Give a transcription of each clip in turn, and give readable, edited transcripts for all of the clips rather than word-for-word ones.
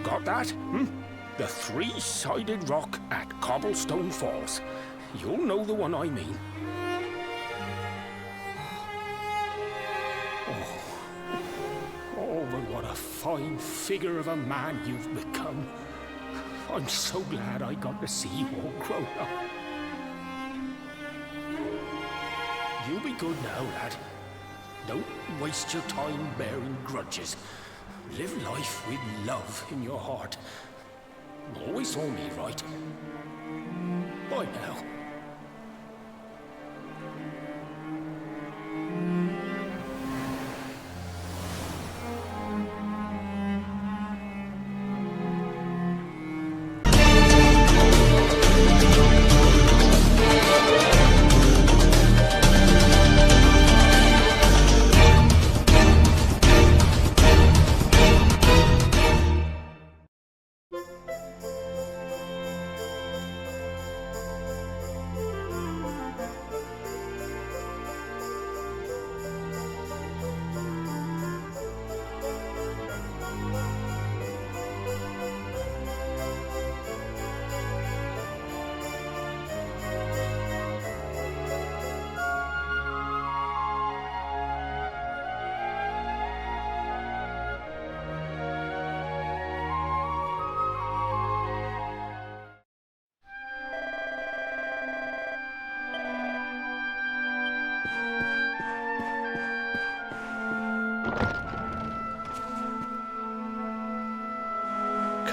Got that? Hmm? The three-sided rock at Cobblestone Falls. You'll know the one I mean. Oh, but what a fine figure of a man you've become. I'm so glad I got to see you all grown up. You be good now, lad. Don't waste your time bearing grudges. Live life with love in your heart. Always hold me right. Bye now.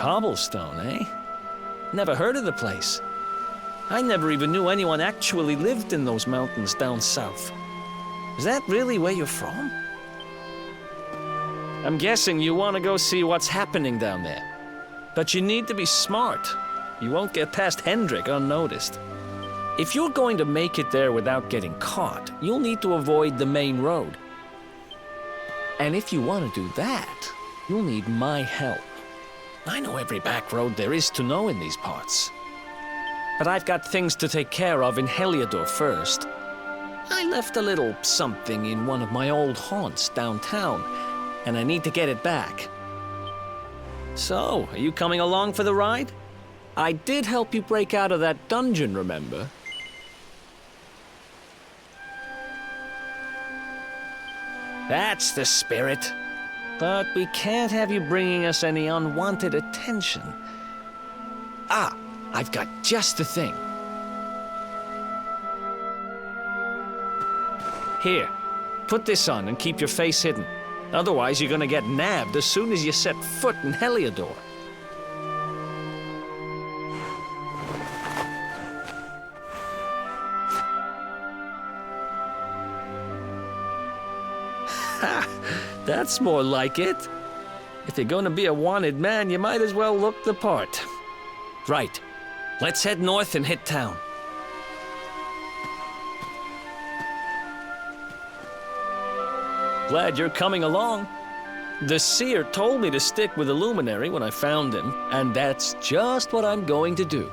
Cobblestone, eh? Never heard of the place. I never even knew anyone actually lived in those mountains down south. Is that really where you're from? I'm guessing you want to go see what's happening down there. But you need to be smart. You won't get past Hendrik unnoticed. If you're going to make it there without getting caught, you'll need to avoid the main road. And if you want to do that, you'll need my help. I know every back road there is to know in these parts. But I've got things to take care of in Heliodor first. I left a little something in one of my old haunts downtown, and I need to get it back. So, are you coming along for the ride? I did help you break out of that dungeon, remember? That's the spirit. But we can't have you bringing us any unwanted attention. Ah, I've got just the thing. Here, put this on and keep your face hidden. Otherwise, you're gonna get nabbed as soon as you set foot in Heliodor. Ha! That's more like it. If you're gonna be a wanted man, you might as well look the part. Right. Let's head north and hit town. Glad you're coming along. The seer told me to stick with the luminary when I found him, and that's just what I'm going to do.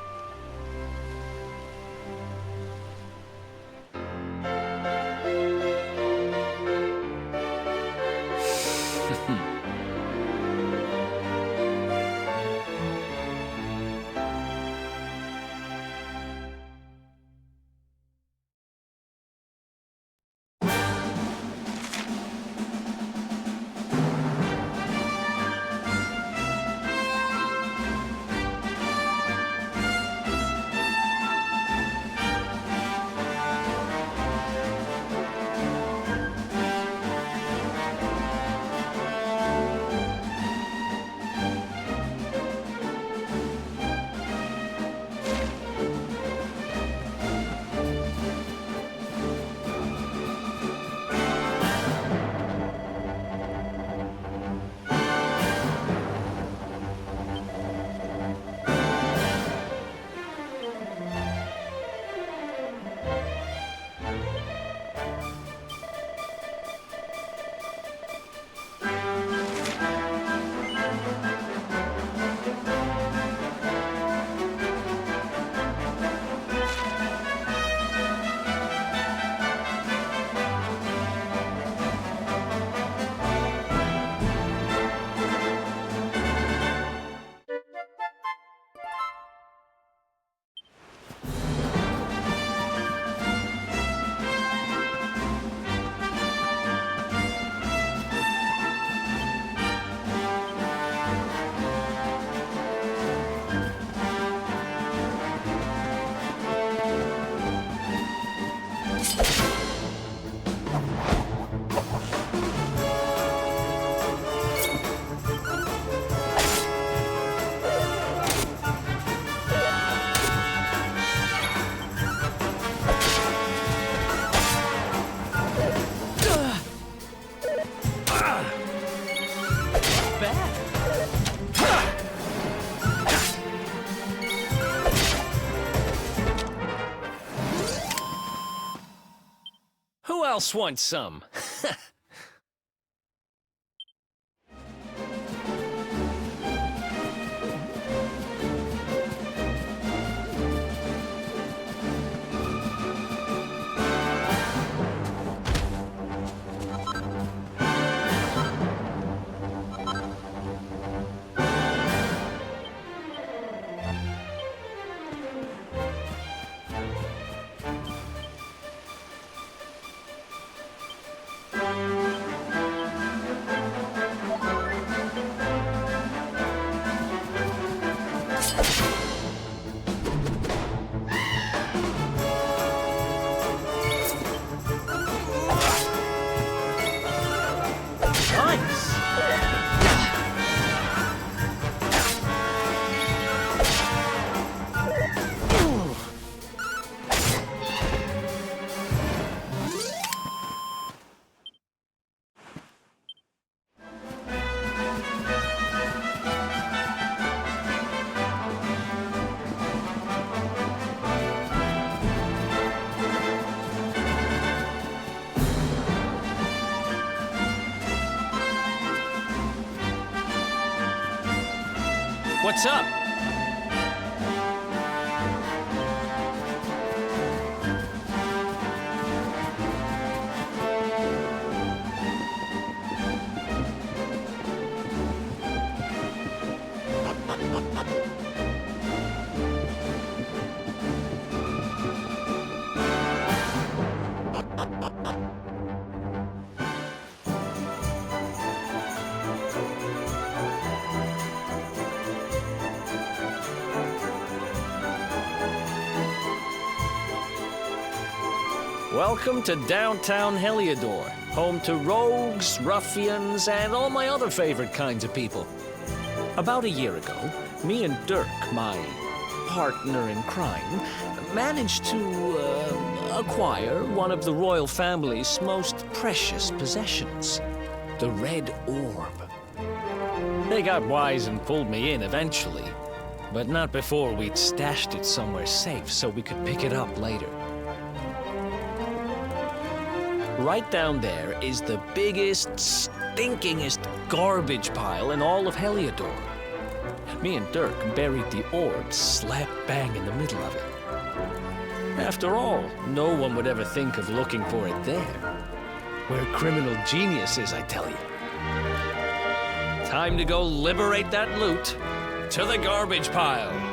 else wants some? What's up? Welcome to downtown Heliodor, home to rogues, ruffians, and all my other favorite kinds of people. About a year ago, me and Dirk, my partner in crime, managed to acquire one of the royal family's most precious possessions, the Red Orb. They got wise and pulled me in eventually, but not before we'd stashed it somewhere safe so we could pick it up later. Right down there is the biggest, stinkingest garbage pile in all of Heliodor. Me and Dirk buried the orb slap bang in the middle of it. After all, no one would ever think of looking for it there. We're criminal geniuses, I tell you. Time to go liberate that loot to the garbage pile.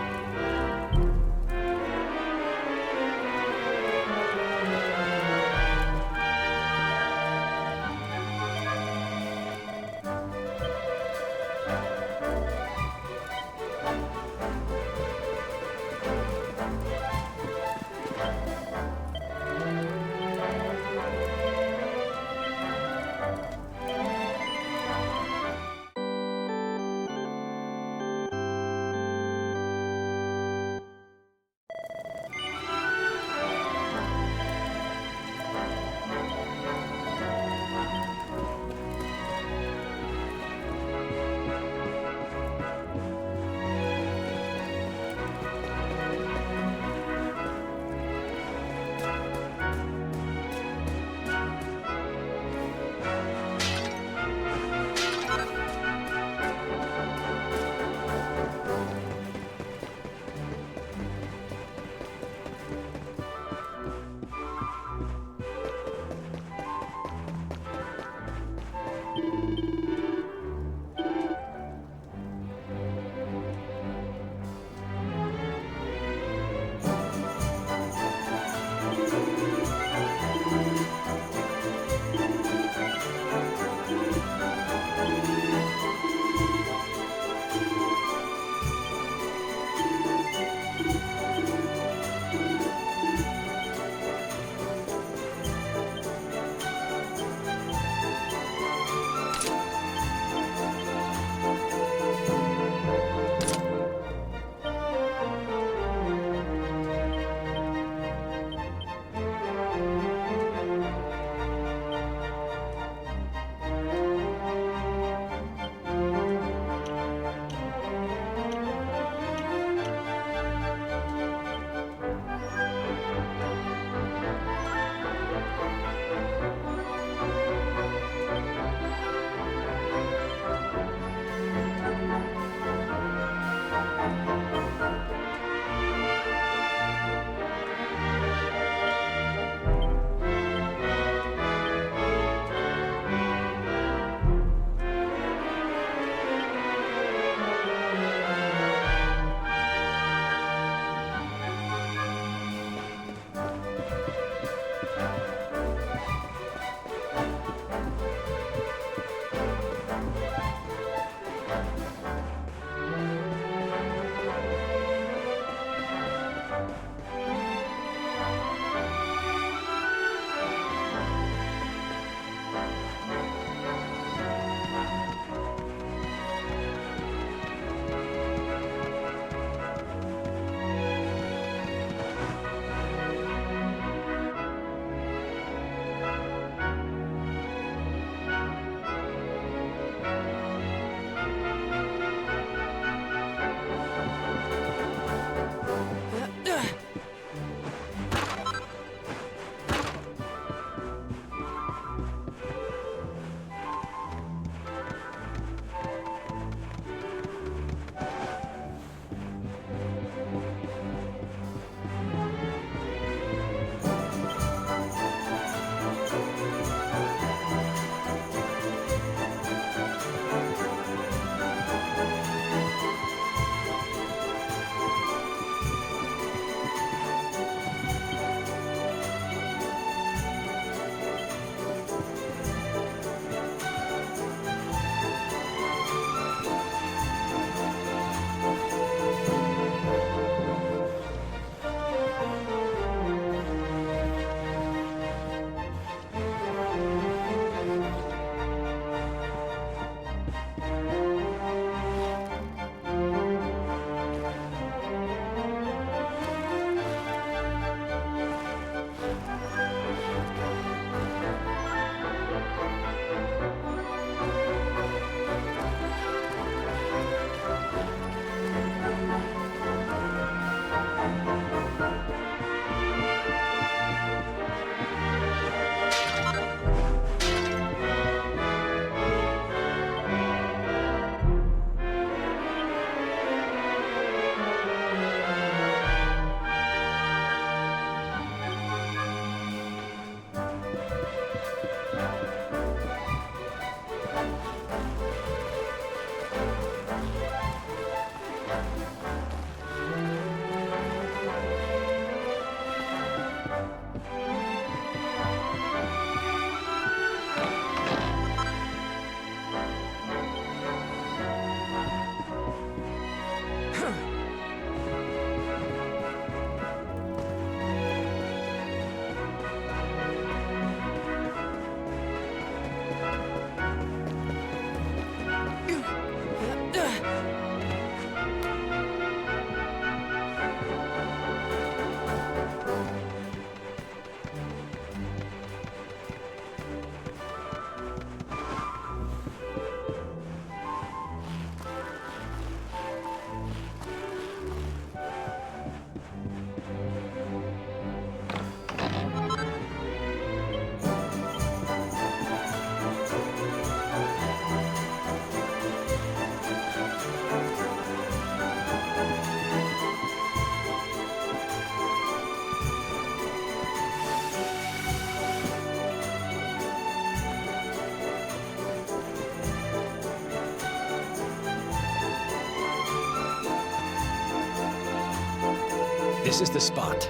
This is the spot.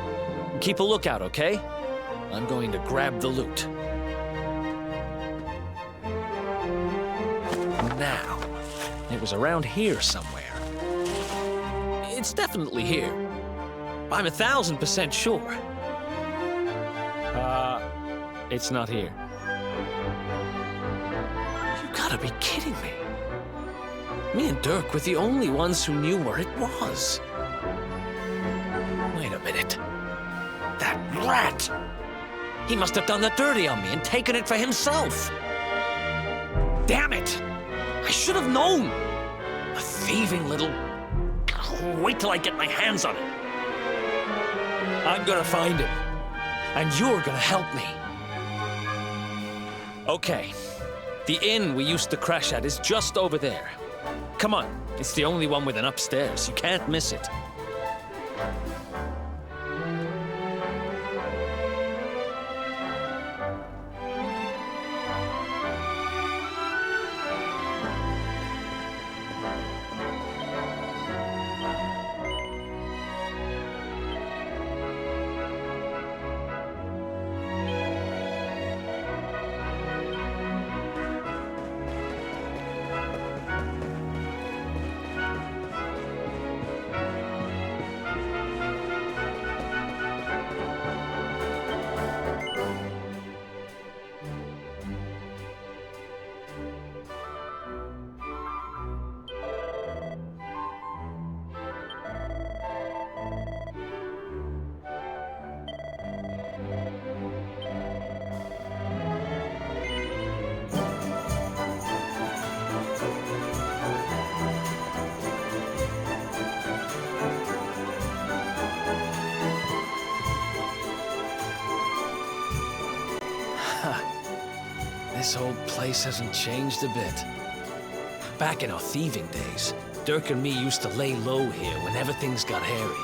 Keep a lookout, okay? I'm going to grab the loot. Now, it was around here somewhere. It's definitely here. I'm 1,000% sure. It's not here. You gotta be kidding me. Me and Dirk were the only ones who knew where it was. Wait a minute. That rat! He must have done the dirty on me and taken it for himself. Damn it! I should have known! A thieving little... Wait till I get my hands on it. I'm gonna find him. And you're gonna help me. Okay. The inn we used to crash at is just over there. Come on. It's the only one with an upstairs. You can't miss it. This whole place hasn't changed a bit. Back in our thieving days, Dirk and me used to lay low here whenever things got hairy.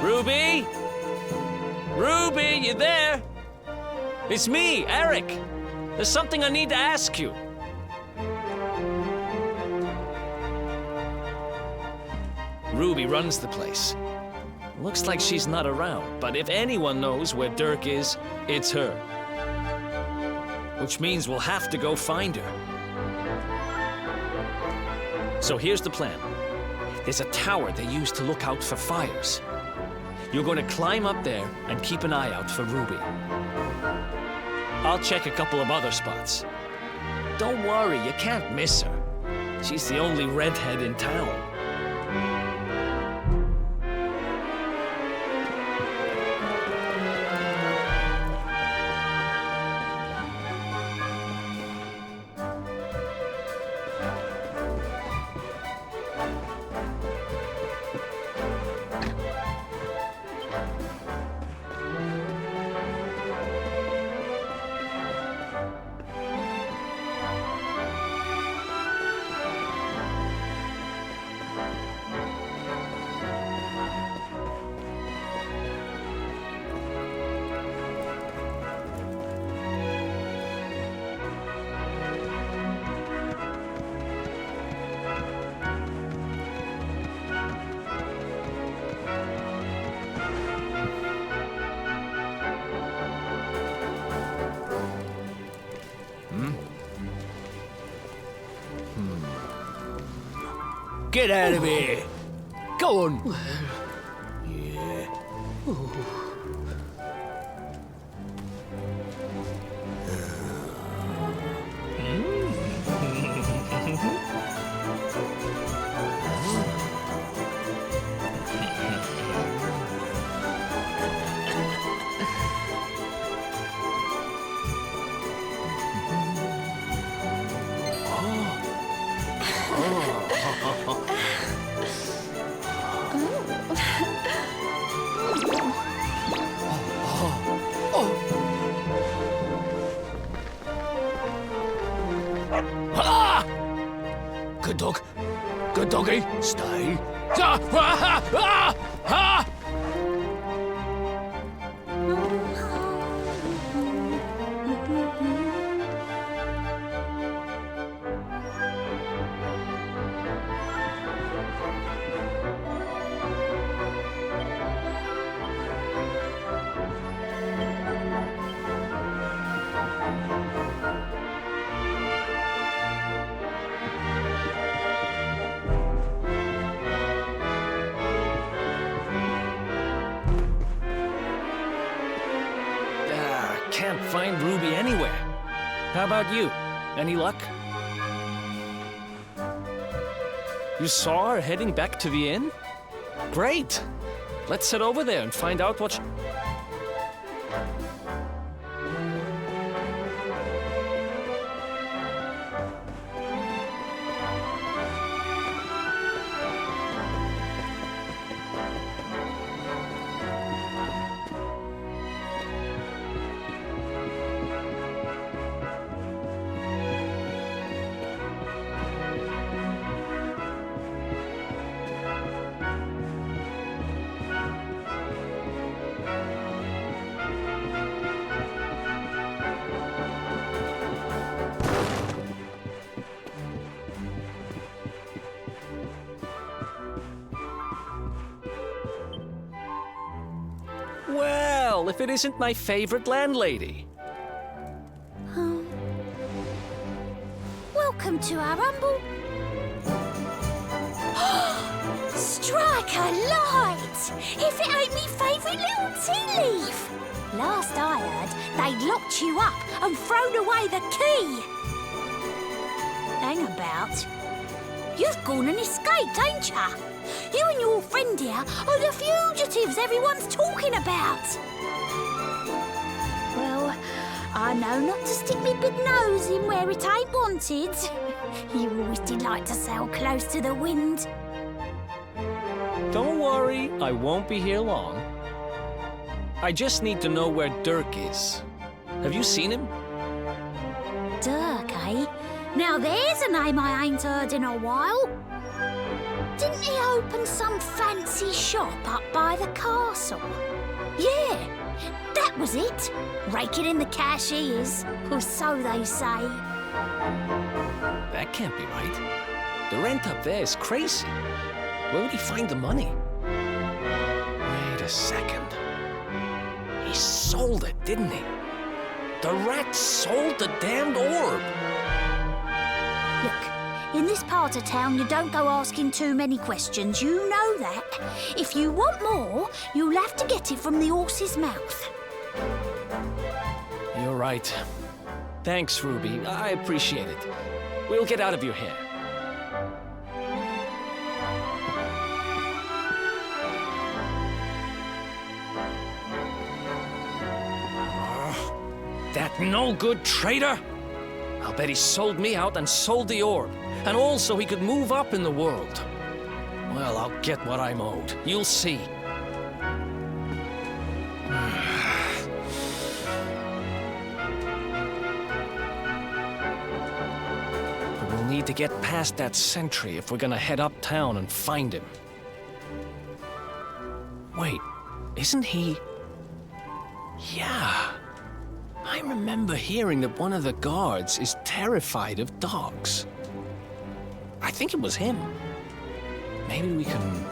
Ruby? Ruby, you there? It's me, Eric. There's something I need to ask you. Ruby runs the place. Looks like she's not around, but if anyone knows where Dirk is, it's her. Which means we'll have to go find her. So here's the plan. There's a tower they use to look out for fires. You're going to climb up there and keep an eye out for Ruby. I'll check a couple of other spots. Don't worry, you can't miss her. She's the only redhead in town. Get out of here! Go on! Yeah. Good dog. Good doggy. Stay. can't find Ruby anywhere. How about you? Any luck? You saw her heading back to the inn? Great! Let's head over there and find out what Well, if it isn't my favorite landlady. Welcome to our humble... Strike a light! If it ain't me favourite little tea leaf! Last I heard, they'd locked you up and thrown away the key. Hang about. You've gone and escaped, ain't ya? You and your friend here are the fugitives everyone's talking about. Well, I know not to stick me big nose in where it ain't wanted. You always did like to sail close to the wind. Don't worry, I won't be here long. I just need to know where Dirk is. Have you seen him? Dirk, eh? Now there's a name I ain't heard in a while. Didn't he open some fancy shop up by the castle? Yeah, that was it. Raking in the cash he is, or so they say. That can't be right. The rent up there is crazy. Where would he find the money? Wait a second. He sold it, didn't he? The rat sold the damned orb. Look, in this part of town, you don't go asking too many questions. You know that. If you want more, you'll have to get it from the horse's mouth. You're right. Thanks, Ruby. I appreciate it. We'll get out of your hair. That no-good traitor! I'll bet he sold me out and sold the orb. And also he could move up in the world. Well, I'll get what I'm owed. You'll see. But we'll need to get past that sentry if we're gonna head uptown and find him. Wait, isn't he... Yeah. I remember hearing that one of the guards is terrified of dogs. I think it was him. Maybe we can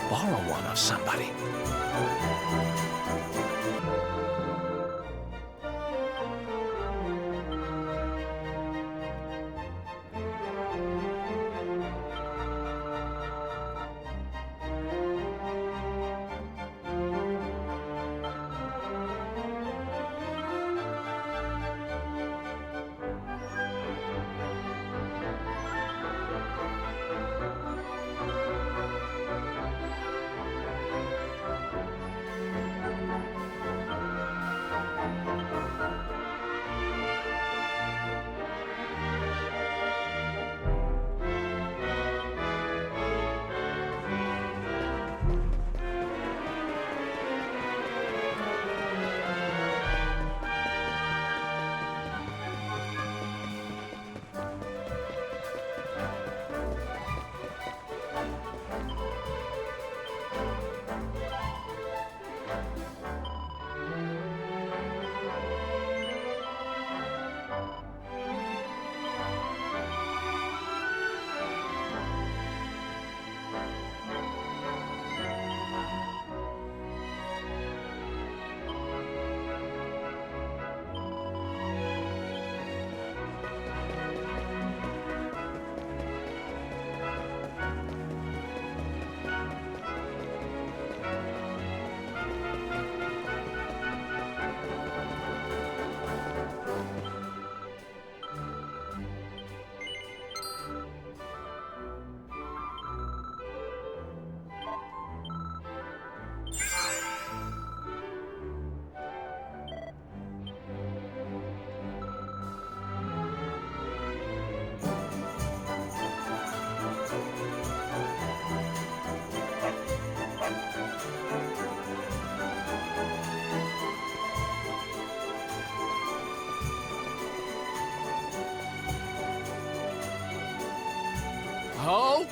borrow one of somebody.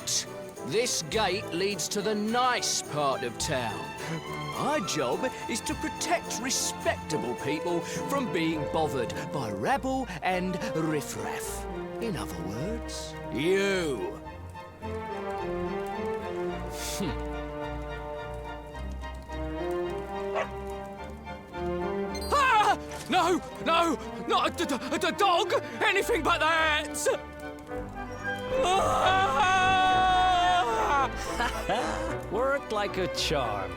Right. This gate leads to the nice part of town. My job is to protect respectable people from being bothered by rabble and riffraff. In other words, you. Ah! No, no, not a dog! Anything but that! Ah! Worked like a charm.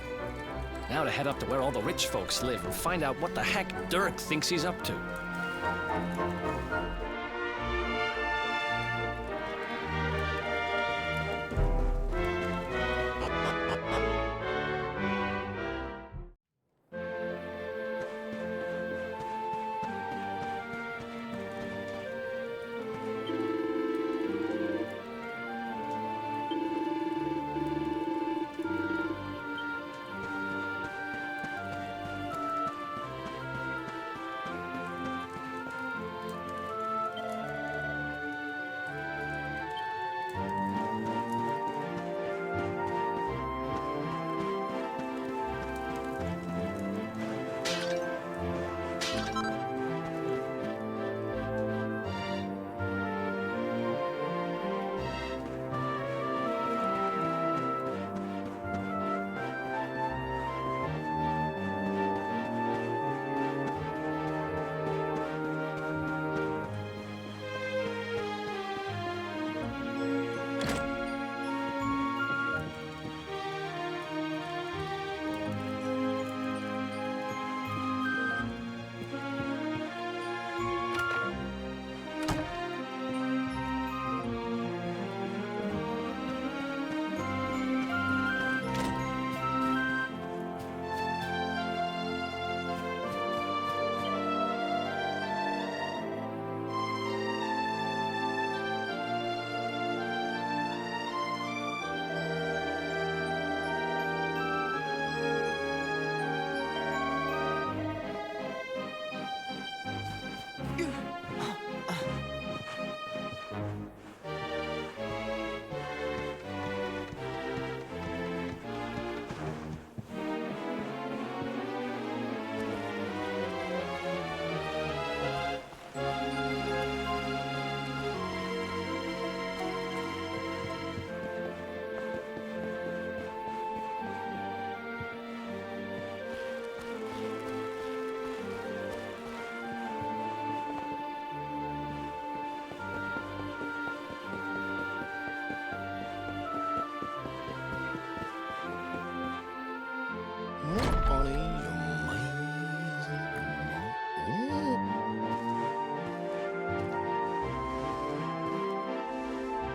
Now to head up to where all the rich folks live and find out what the heck Dirk thinks he's up to.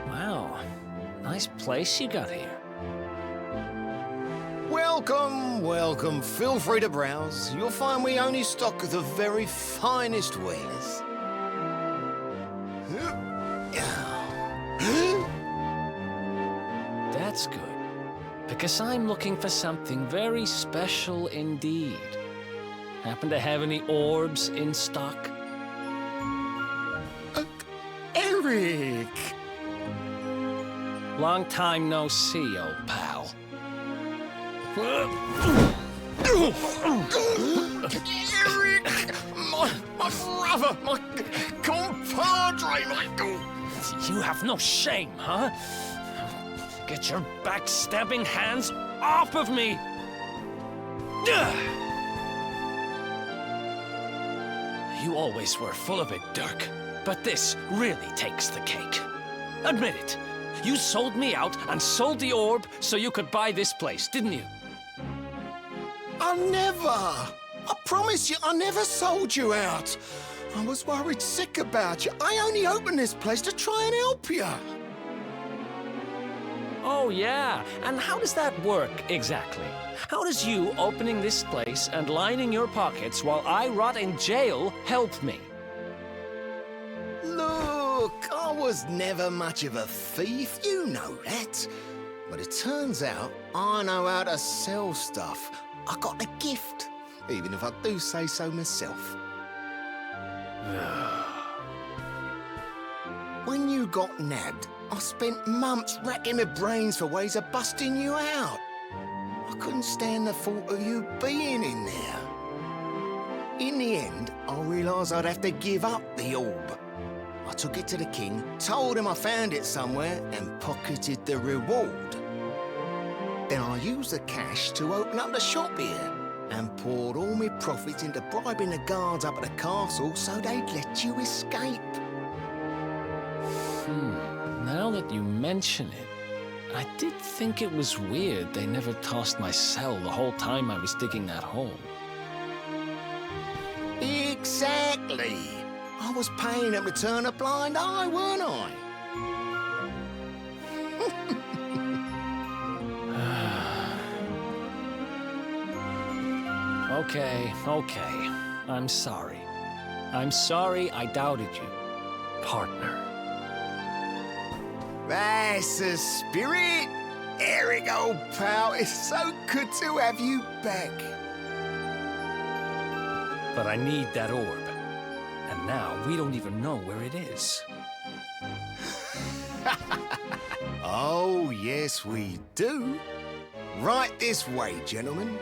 Wow, nice place you got here. Welcome, welcome. Feel free to browse. You'll find we only stock the very finest wares. That's good, because I'm looking for something very special indeed. Happen to have any orbs in stock? Eric! Long time no see, old pal. Eric! My brother, my compadre, You have no shame, huh? Get your backstabbing hands off of me! You always were full of it, Dirk. But this really takes the cake. Admit it. You sold me out and sold the orb so you could buy this place, didn't you? I never! I promise you, I never sold you out. I was worried sick about you. I only opened this place to try and help you. Oh, yeah. And how does that work, exactly? How does you opening this place and lining your pockets while I rot in jail help me? Look, I was never much of a thief, you know that. But it turns out I know how to sell stuff. I got a gift, even if I do say so myself. When you got nabbed, I spent months racking my brains for ways of busting you out. I couldn't stand the thought of you being in there. In the end, I realised I'd have to give up the orb. I took it to the king, told him I found it somewhere, and pocketed the reward. Then I used the cash to open up the shop here, and poured all my profits into bribing the guards up at the castle so they'd let you escape. Now that you mention it, I did think it was weird they never tossed my cell the whole time I was digging that hole. Exactly. I was paying them to turn a blind eye, weren't I? Okay. I'm sorry. I'm sorry I doubted you, partner. That's the spirit. Eric, old pal, it's so good to have you back. But I need that orb. And now we don't even know where it is. Oh, yes, we do. Right this way, gentlemen.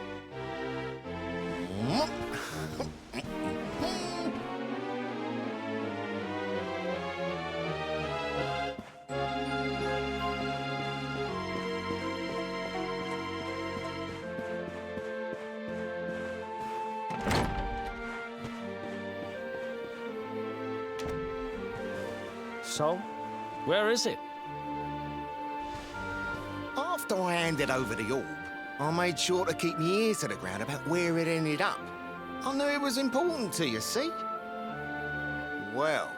So, where is it? After I handed over the orb, I made sure to keep my ears to the ground about where it ended up. I knew it was important to you, see? Well,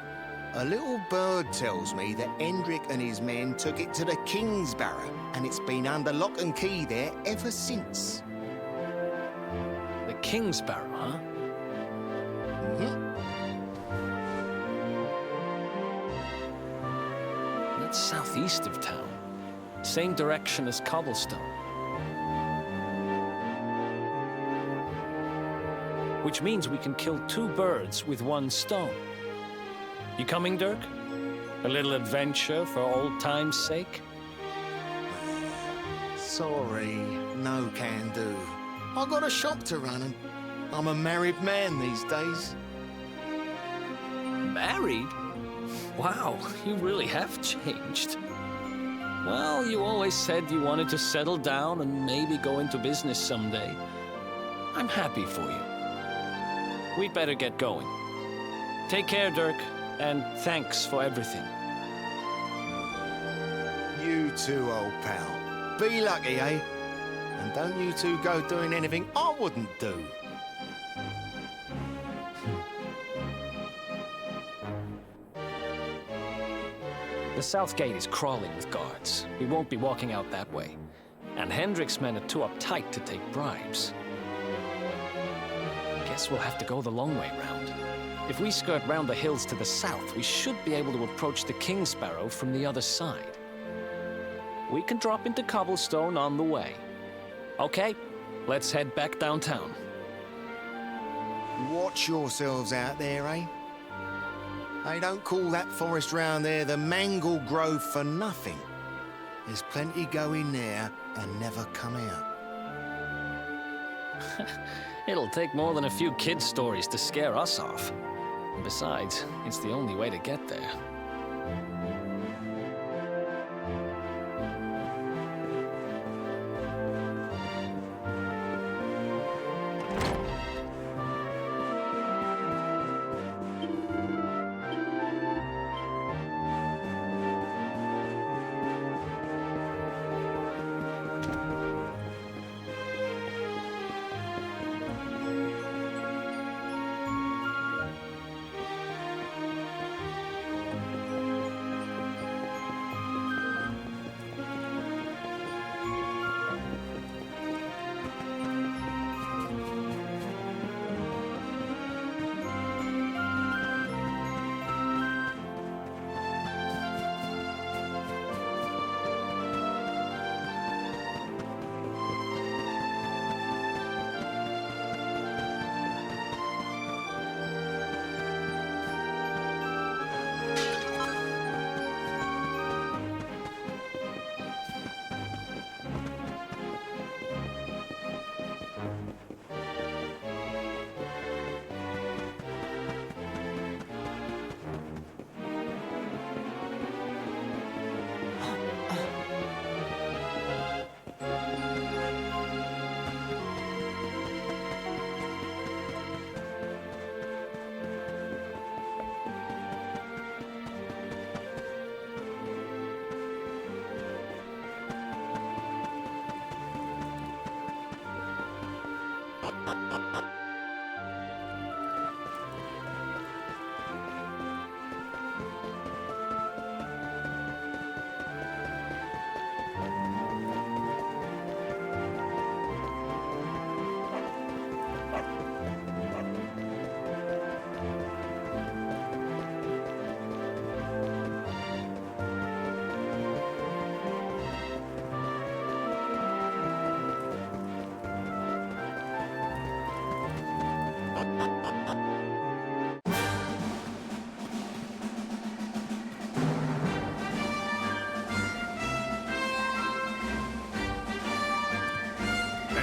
a little bird tells me that Hendrik and his men took it to the King's Barrow, and it's been under lock and key there ever since. The King's Barrow, huh? That's southeast of town. Same direction as Cobblestone. Which means we can kill two birds with one stone. You coming, Dirk? A little adventure for old time's sake? Sorry, no can do. I got a shop to run and I'm a married man these days. Married? Wow, you really have changed. Well, you always said you wanted to settle down and maybe go into business someday. I'm happy for you. We'd better get going. Take care, Dirk, and thanks for everything. You too, old pal. Be lucky, eh? And don't you two go doing anything I wouldn't do. The south gate is crawling with guards. We won't be walking out that way. And Hendrik's men are too uptight to take bribes. Guess we'll have to go the long way round. If we skirt round the hills to the south, we should be able to approach the King's Barrow from the other side. We can drop into Cobblestone on the way. Okay, let's head back downtown. Watch yourselves out there, eh? They don't call that forest round there the Mangle Grove for nothing. There's plenty go in there and never come out. It'll take more than a few kid stories to scare us off. Besides, it's the only way to get there.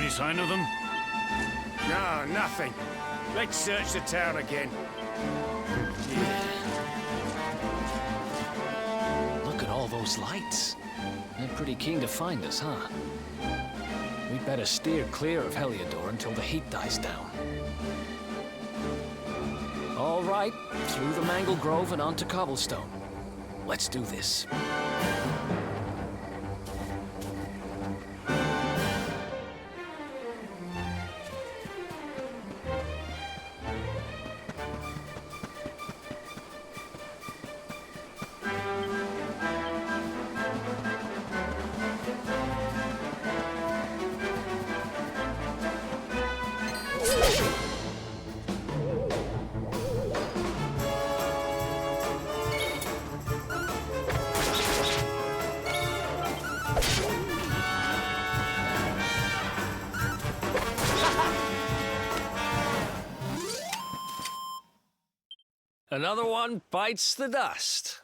Any sign of them? No, nothing. Let's search the town again. Look at all those lights. They're pretty keen to find us, huh? We'd better steer clear of Heliodor until the heat dies down. All right, through the Mangle Grove and onto Cobblestone. Let's do this. Another one bites the dust.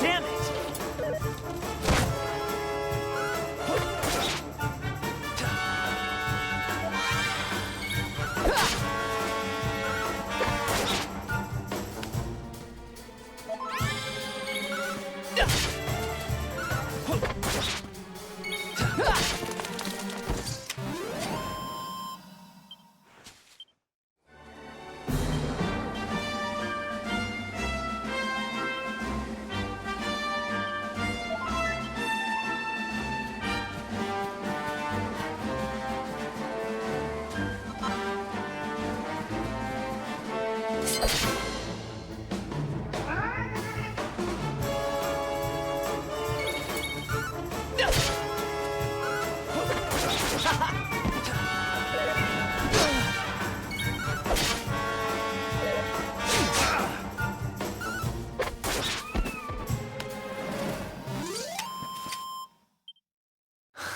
Damn it!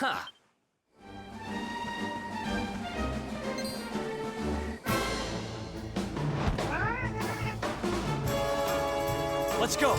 Ha! Let's go!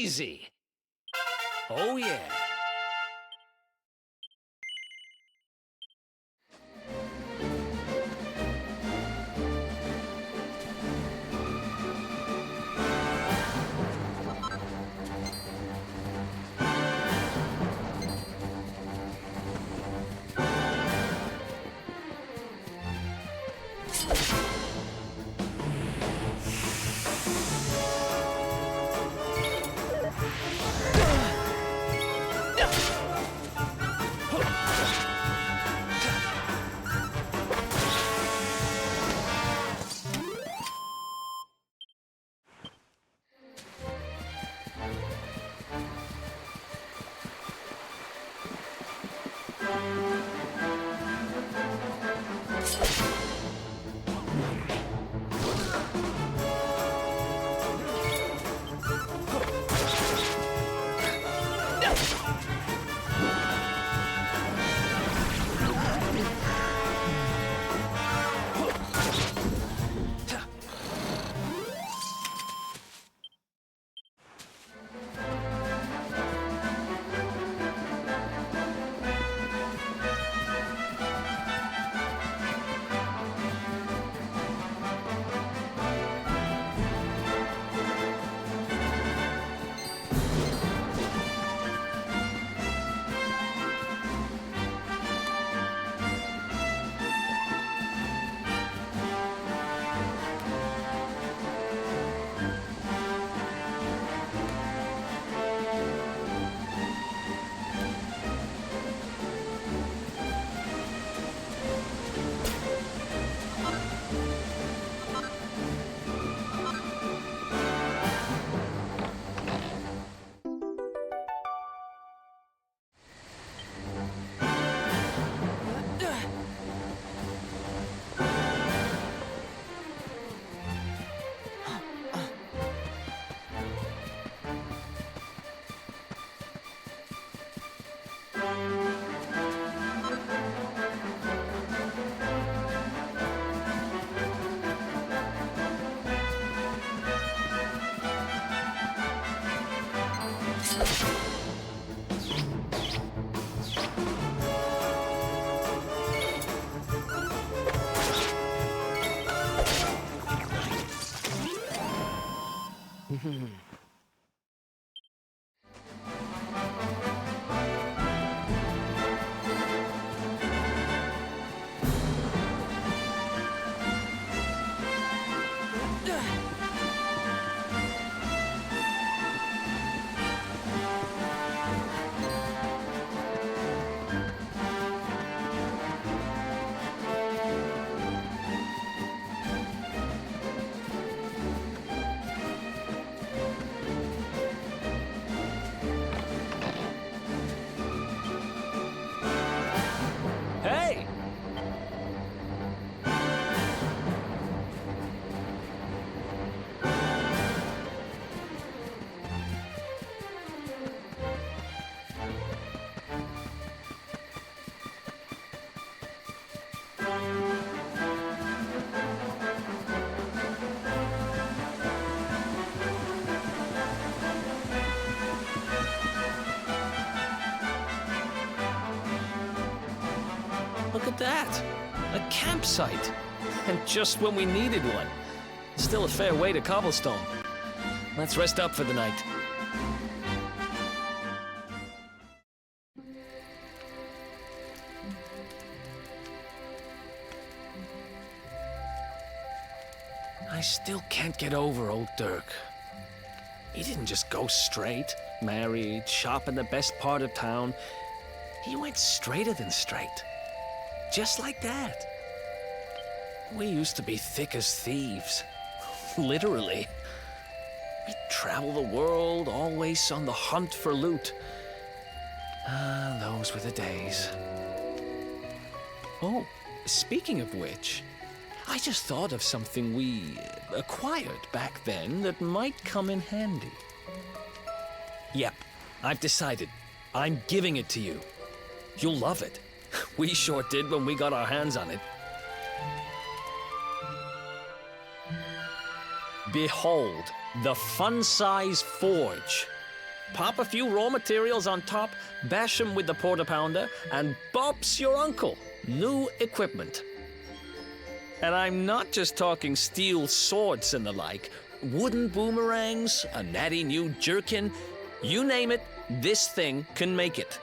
easy. Oh, yeah. Hey! Look at that! A campsite! And just when we needed one. Still a fair way to cobblestone. Let's rest up for the night. I still can't get over old Dirk. He didn't just go straight, married, shop in the best part of town. He went straighter than straight. Just like that. We used to be thick as thieves. Literally. We'd travel the world, always on the hunt for loot. Ah, those were the days. Oh, speaking of which, I just thought of something we acquired back then that might come in handy. Yep, I've decided. I'm giving it to you. You'll love it. We sure did when we got our hands on it. Behold, the fun-size forge. Pop a few raw materials on top, bash 'em with the porta-pounder, and bop's your uncle. New equipment. And I'm not just talking steel swords and the like. Wooden boomerangs, a natty new jerkin. You name it, this thing can make it.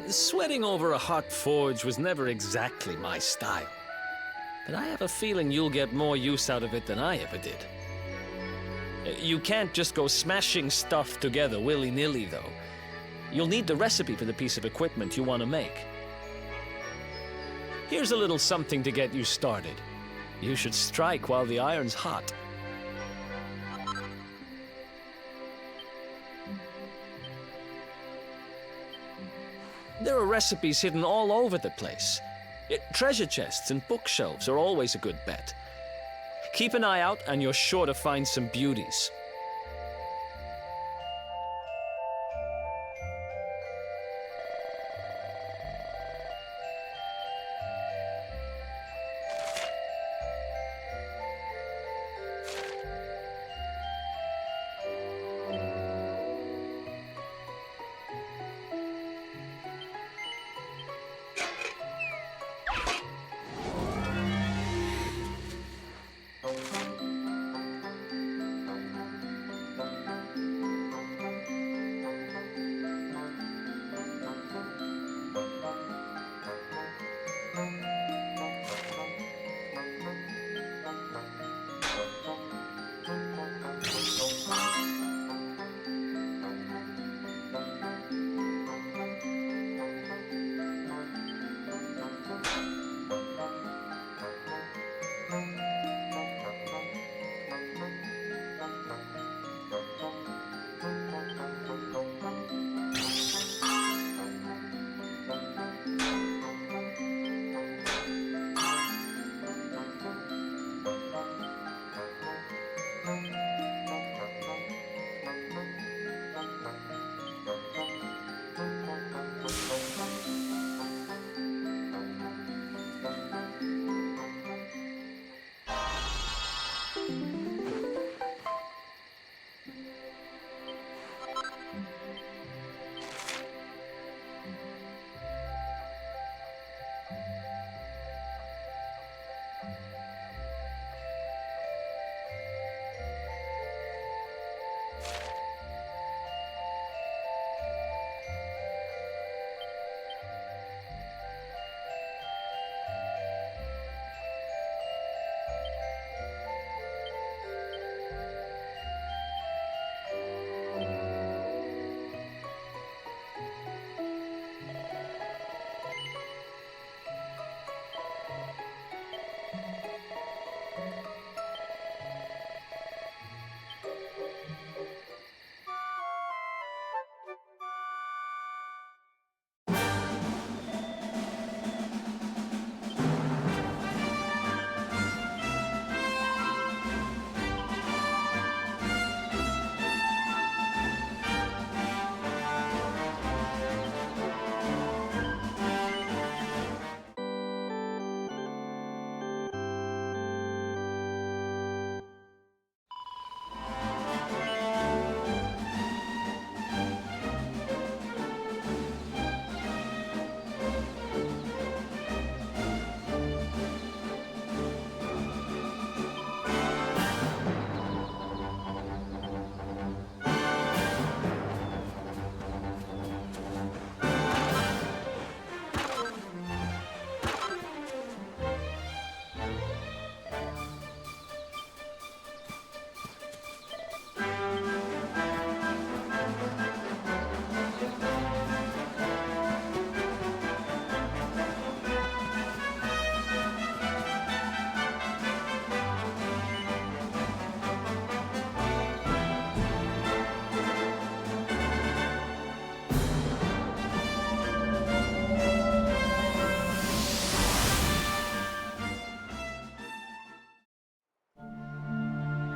Sweating over a hot forge was never exactly my style. But I have a feeling you'll get more use out of it than I ever did. You can't just go smashing stuff together willy-nilly, though. You'll need the recipe for the piece of equipment you want to make. Here's a little something to get you started. You should strike while the iron's hot. There are recipes hidden all over the place. Treasure chests and bookshelves are always a good bet. Keep an eye out and you're sure to find some beauties.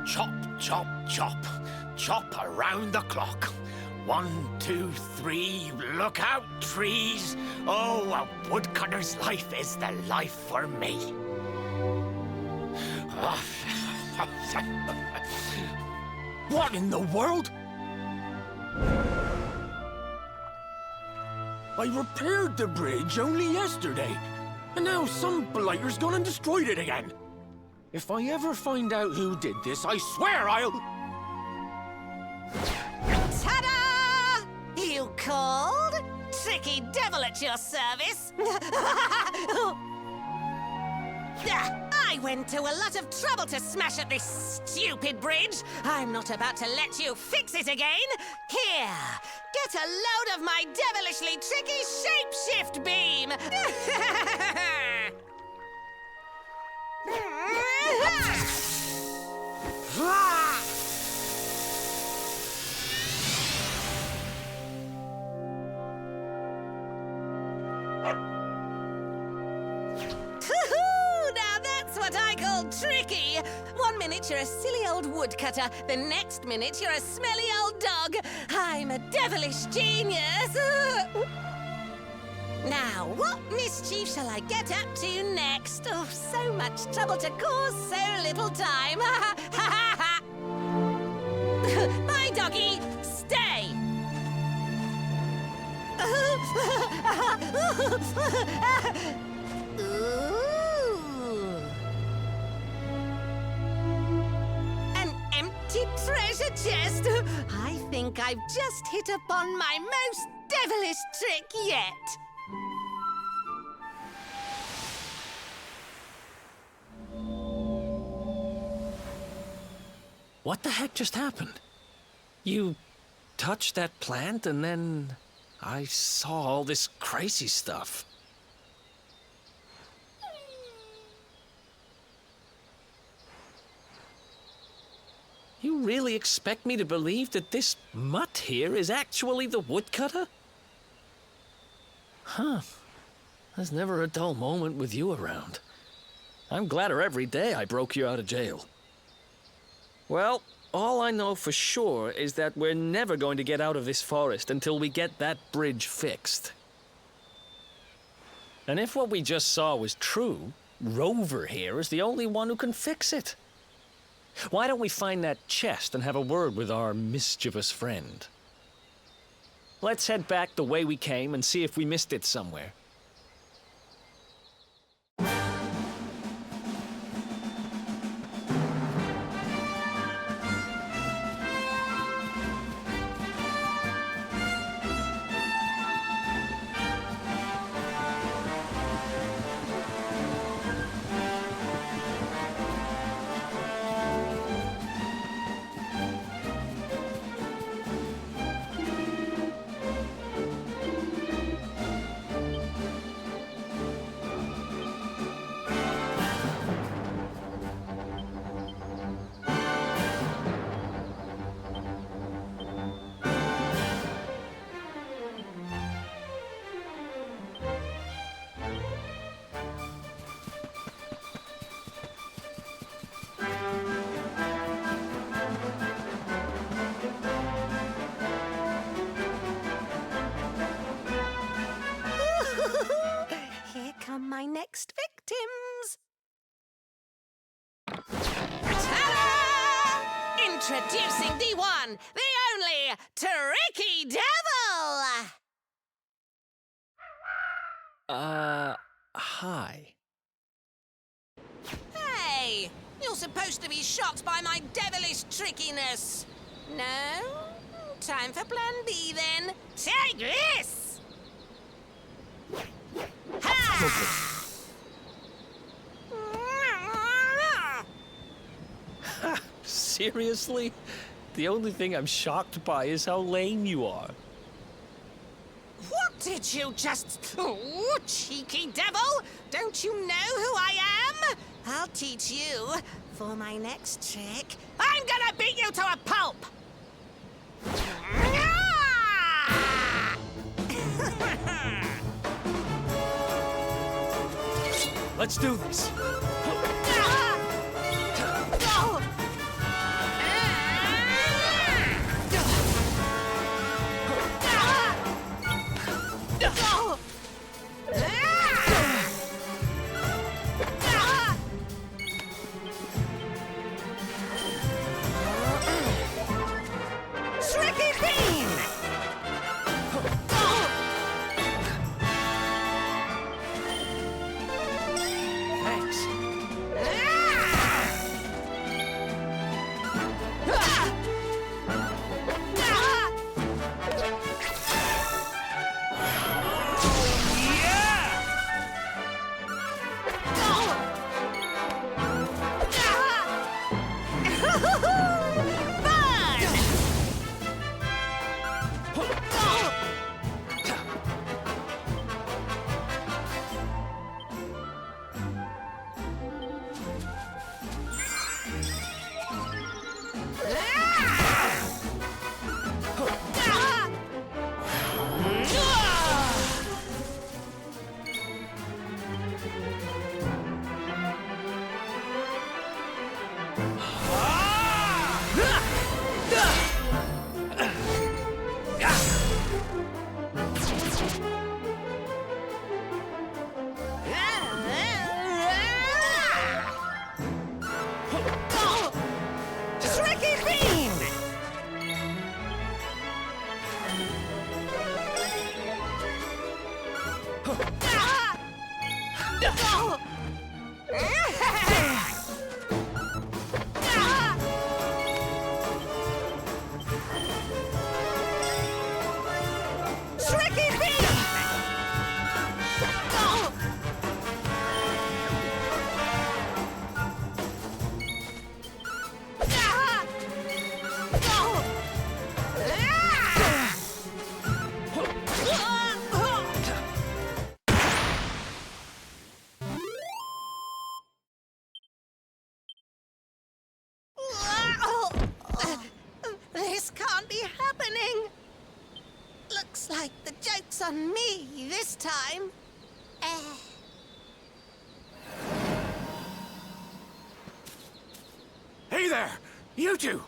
Chop, chop, chop. Chop around the clock. 1, 2, 3, look out, trees. Oh, a woodcutter's life is the life for me. What in the world? I repaired the bridge only yesterday, and now some blighter's gone and destroyed it again. If I ever find out who did this, I swear I'll... Ta-da! You called? Tricky devil at your service. I went to a lot of trouble to smash at this stupid bridge. I'm not about to let you fix it again. Here, get a load of my devilishly tricky shapeshift beam. Now that's what I call tricky. 1 minute you're a silly old woodcutter, the next minute you're a smelly old dog. I'm a devilish genius. Now, what mischief shall I get up to next? Oh, so much trouble to cause so little time. Bye, doggy. Stay. Ooh. An empty treasure chest. I think I've just hit upon my most devilish trick yet. What the heck just happened? You touched that plant and then I saw all this crazy stuff. You really expect me to believe that this mutt here is actually the woodcutter? Huh. There's never a dull moment with you around. I'm gladder every day I broke you out of jail. Well, all I know for sure is that we're never going to get out of this forest until we get that bridge fixed. And if what we just saw was true, Rover here is the only one who can fix it. Why don't we find that chest and have a word with our mischievous friend? Let's head back the way we came and see if we missed it somewhere. Here come my next victims. Ta-da! Introducing the one, the only, Tricky Devil! Hi. Hey, you're supposed to be shocked by my devilish trickiness. No? Time for plan B then. Take this! Ha! Seriously? The only thing I'm shocked by is how lame you are. What did you just... Oh, cheeky devil! Don't you know who I am? I'll teach you. For my next trick, I'm gonna beat you to a pulp! Let's do this. Tricky beam! This can't be happening. Looks like the joke's on me this time. Hey there! You two!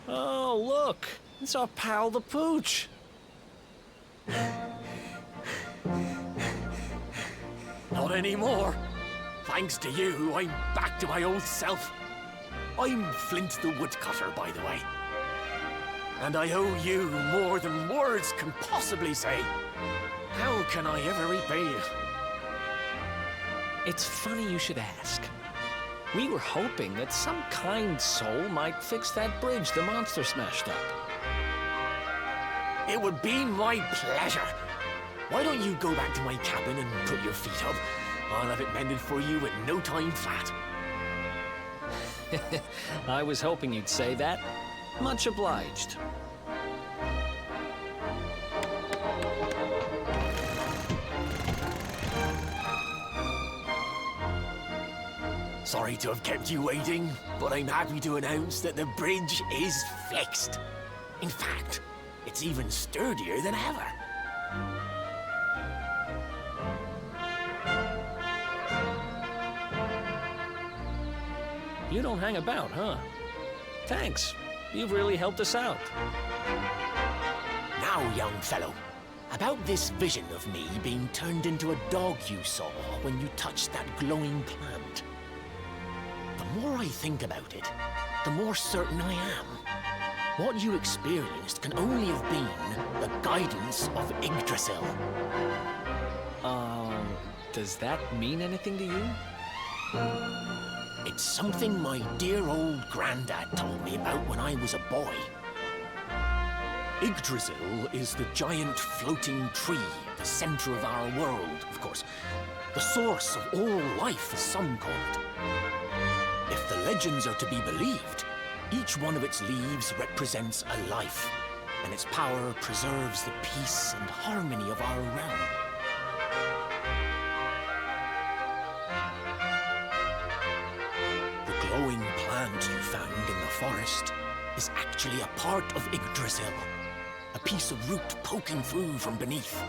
Oh, look! It's our pal the Pooch. Not anymore. Thanks to you, I'm back to my old self. I'm Flint the Woodcutter, by the way. And I owe you more than words can possibly say. How can I ever repay you? It's funny you should ask. We were hoping that some kind soul might fix that bridge the monster smashed up. It would be my pleasure. Why don't you go back to my cabin and put your feet up? I'll have it mended for you in no time flat. I was hoping you'd say that. Much obliged. Sorry to have kept you waiting, but I'm happy to announce that the bridge is fixed. In fact, it's even sturdier than ever. You don't hang about, huh? Thanks. You've really helped us out. Now, young fellow, about this vision of me being turned into a dog you saw when you touched that glowing plant. The more I think about it, the more certain I am. What you experienced can only have been the guidance of Yggdrasil. Does that mean anything to you? It's something my dear old granddad told me about when I was a boy. Yggdrasil is the giant floating tree at the center of our world, of course. The source of all life, as some call it. If the legends are to be believed, each one of its leaves represents a life, and its power preserves the peace and harmony of our realm. The glowing plant you found in the forest is actually a part of Yggdrasil, a piece of root poking through from beneath.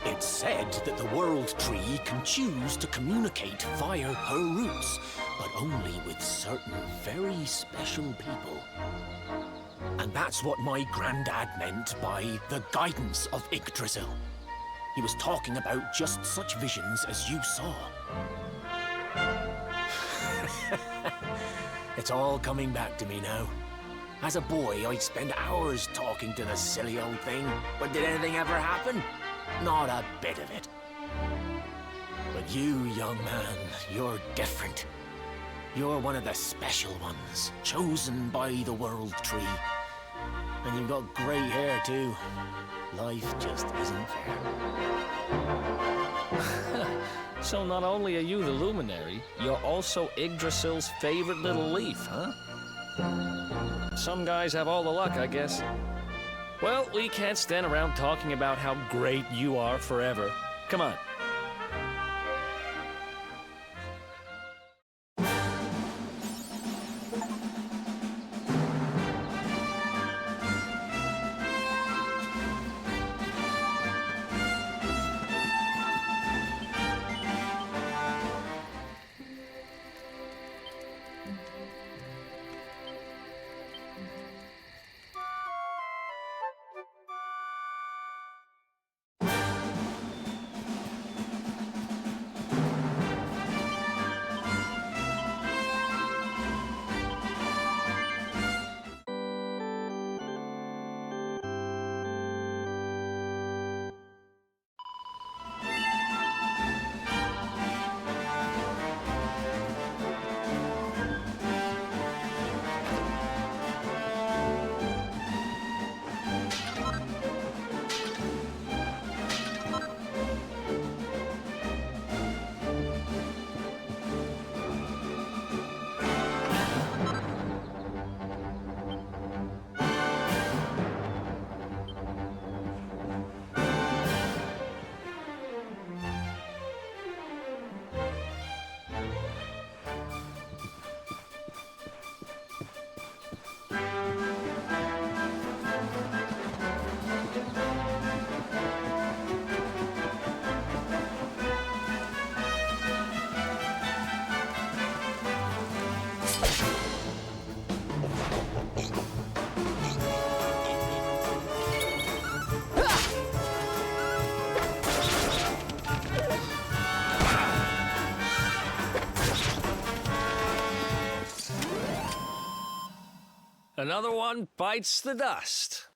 It's said that the World Tree can choose to communicate via her roots, but only with certain very special people. And that's what my granddad meant by the guidance of Yggdrasil. He was talking about just such visions as you saw. It's all coming back to me now. As a boy, I'd spend hours talking to the silly old thing, but did anything ever happen? Not a bit of it. But you, young man, you're different. You're one of the special ones, chosen by the World Tree. And you've got grey hair, too. Life just isn't fair. So not only are you the luminary, you're also Yggdrasil's favorite little leaf, huh? Some guys have all the luck, I guess. Well, we can't stand around talking about how great you are forever. Come on. Another one bites the dust.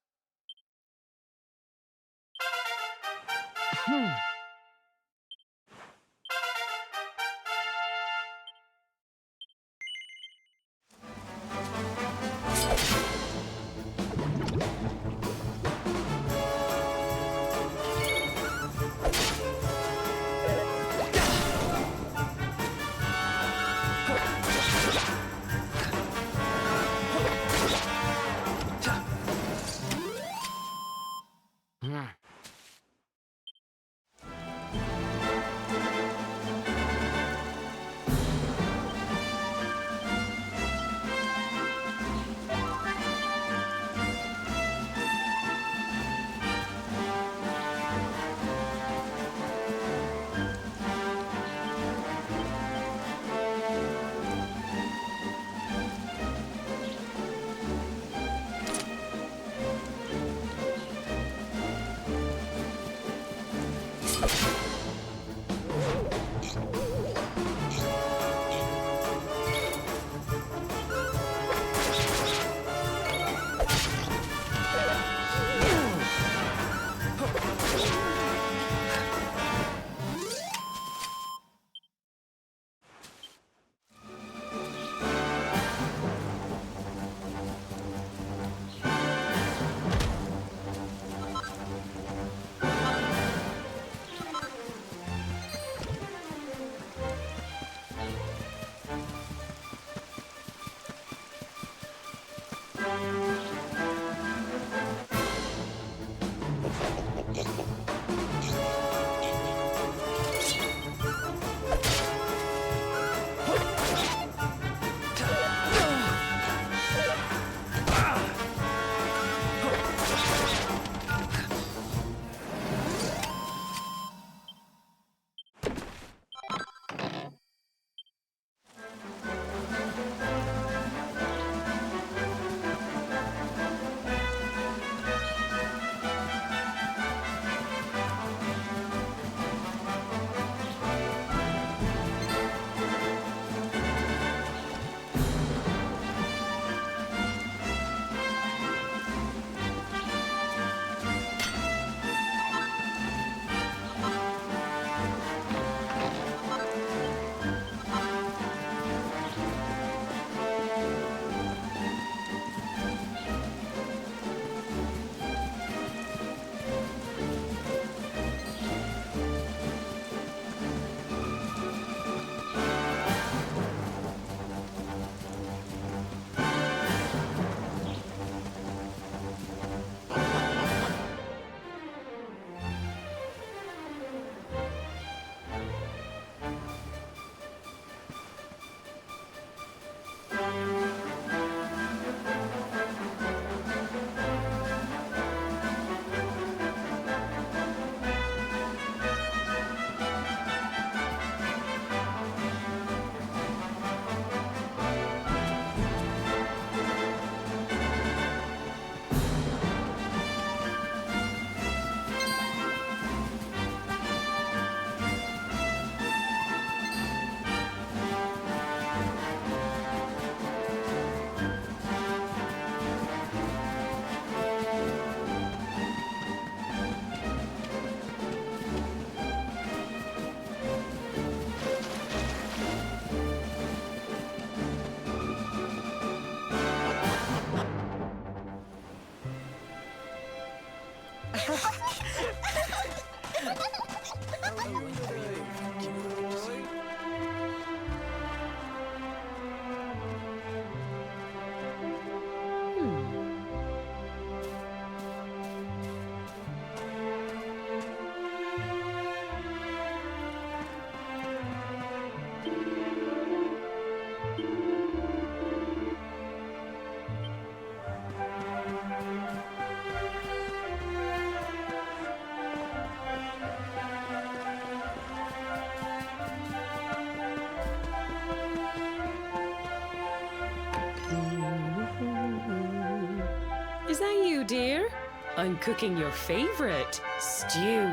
I'm cooking your favourite, stew.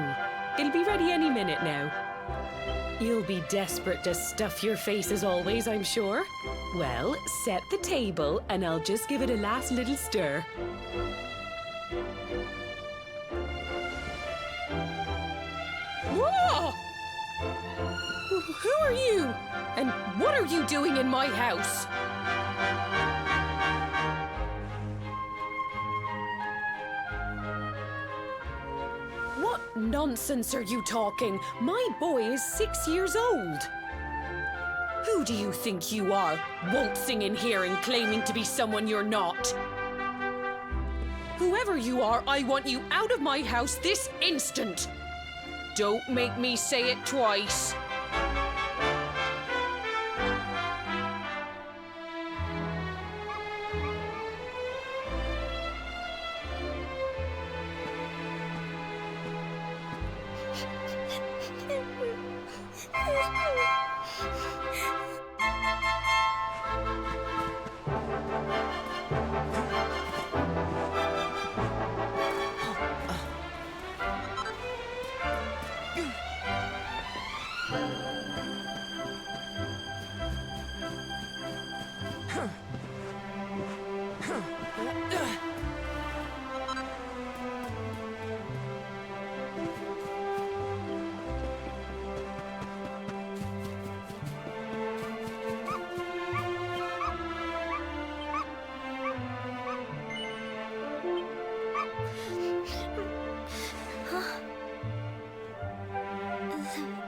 It'll be ready any minute now. You'll be desperate to stuff your face as always, I'm sure. Well, set the table and I'll just give it a last little stir. Whoa! Who are you? And what are you doing in my house? What nonsense are you talking? My boy is 6 years old. Who do you think you are, waltzing in here and claiming to be someone you're not? Whoever you are, I want you out of my house this instant. Don't make me say it twice.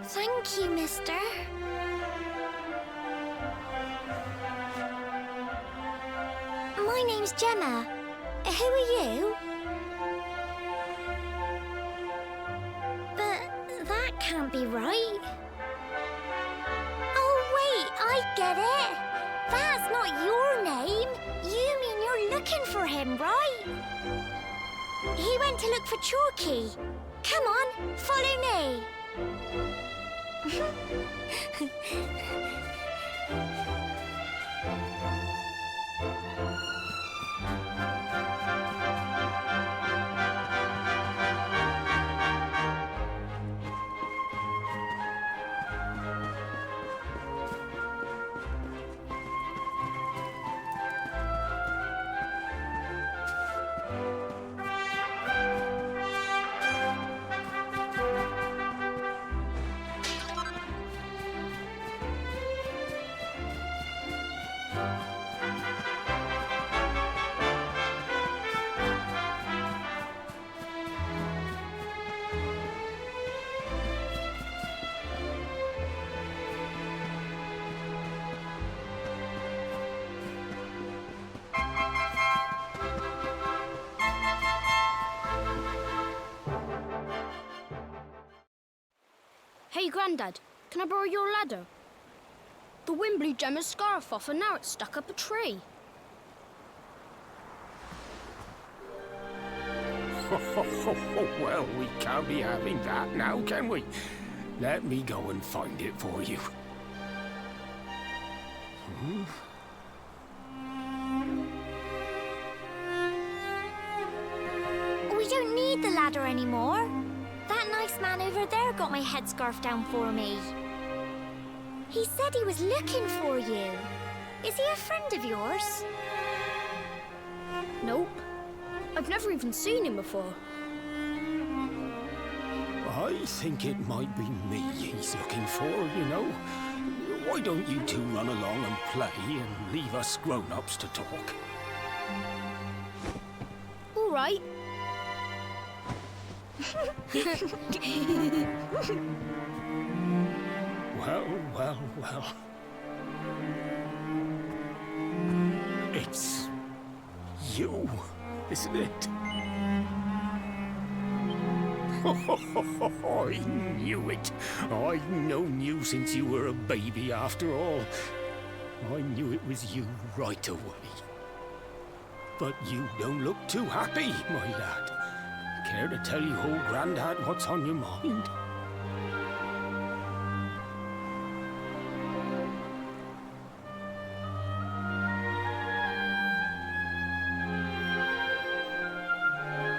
Thank you, mister. My name's Gemma. Who are you? But that can't be right. Oh, wait, I get it. That's not your name. You mean you're looking for him, right? He went to look for Chalky. Come on, follow me. Hey, Grandad, can I borrow your ladder? The wind blew Gemma's scarf off and now it's stuck up a tree. Well, we can't be having that now, can we? Let me go and find it for you. We don't need the ladder anymore. That nice man over there got my headscarf down for me. He said he was looking for you. Is he a friend of yours? Nope. I've never even seen him before. I think it might be me he's looking for, you know. Why don't you two run along and play and leave us grown-ups to talk? All right. Well. It's you, isn't it? I knew it. I've known you since you were a baby after all. I knew it was you right away. But you don't look too happy, my lad. Care to tell your old Grandad what's on your mind?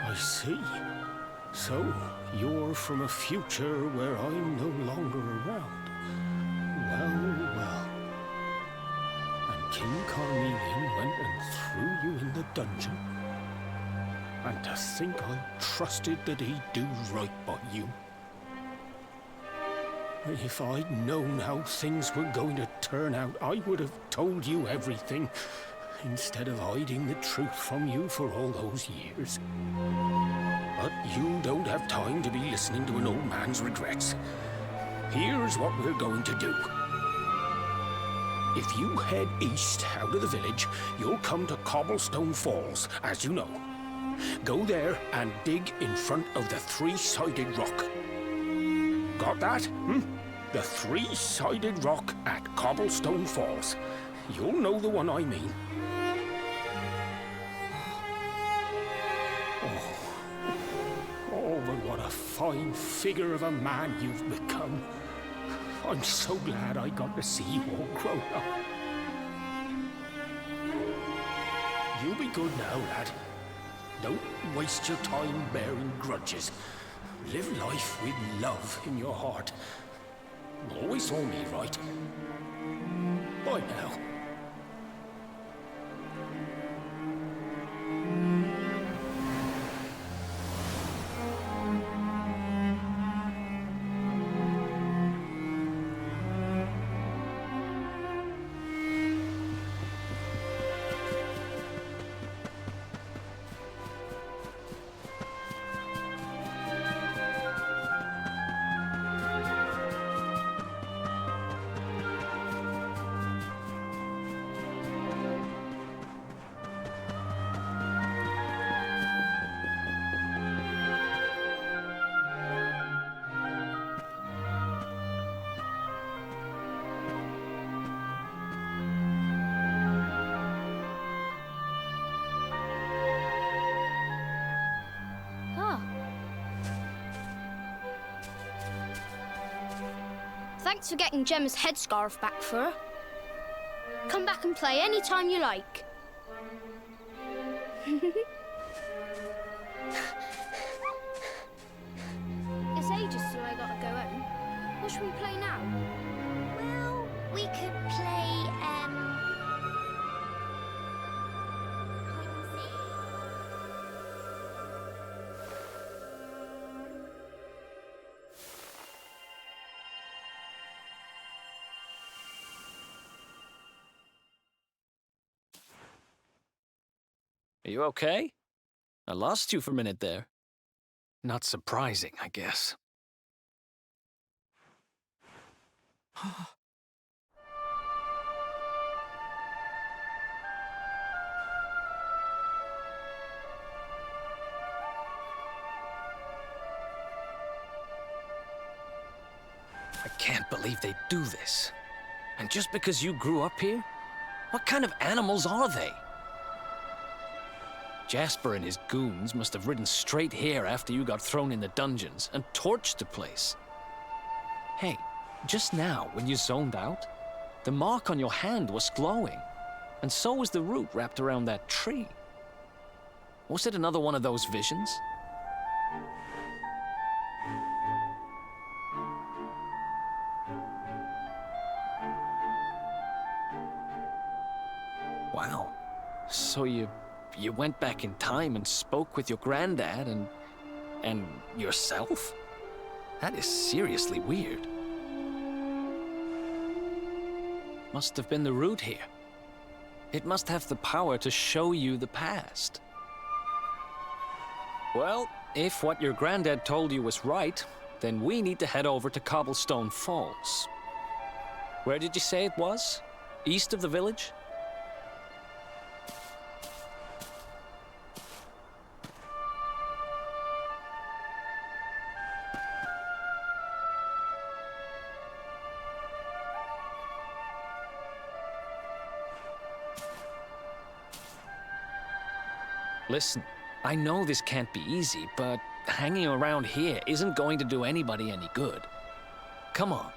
I see. You're from a future where I'm no longer around. Well, well. And King Carnelian went and threw you in the dungeon. And to think I trusted that he'd do right by you. If I'd known how things were going to turn out, I would have told you everything, instead of hiding the truth from you for all those years. But you don't have time to be listening to an old man's regrets. Here's what we're going to do. If you head east out of the village, you'll come to Cobblestone Falls, as you know. Go there and dig in front of the three-sided rock. Got that? The three-sided rock at Cobblestone Falls. You'll know the one I mean. Oh, but what a fine figure of a man you've become. I'm so glad I got to see you all grown up. You'll be good now, lad. Don't waste your time bearing grudges. Live life with love in your heart. Always saw me right. Bye now. Thanks for getting Gemma's headscarf back for her. Come back and play any time you like. It's ages till I gotta go home. What should we play now? Well, we could play, hide and seek. Are you okay? I lost you for a minute there. Not surprising, I guess. I can't believe they do this. And just because you grew up here? What kind of animals are they? Jasper and his goons must have ridden straight here after you got thrown in the dungeons and torched the place. Hey, just now, when you zoned out, the mark on your hand was glowing, and so was the root wrapped around that tree. Was it another one of those visions? Wow. So you went back in time and spoke with your granddad and yourself? That is seriously weird. Must have been the root here. It must have the power to show you the past. Well, if what your granddad told you was right, then we need to head over to Cobblestone Falls. Where did you say it was? East of the village? Listen, I know this can't be easy, but hanging around here isn't going to do anybody any good. Come on.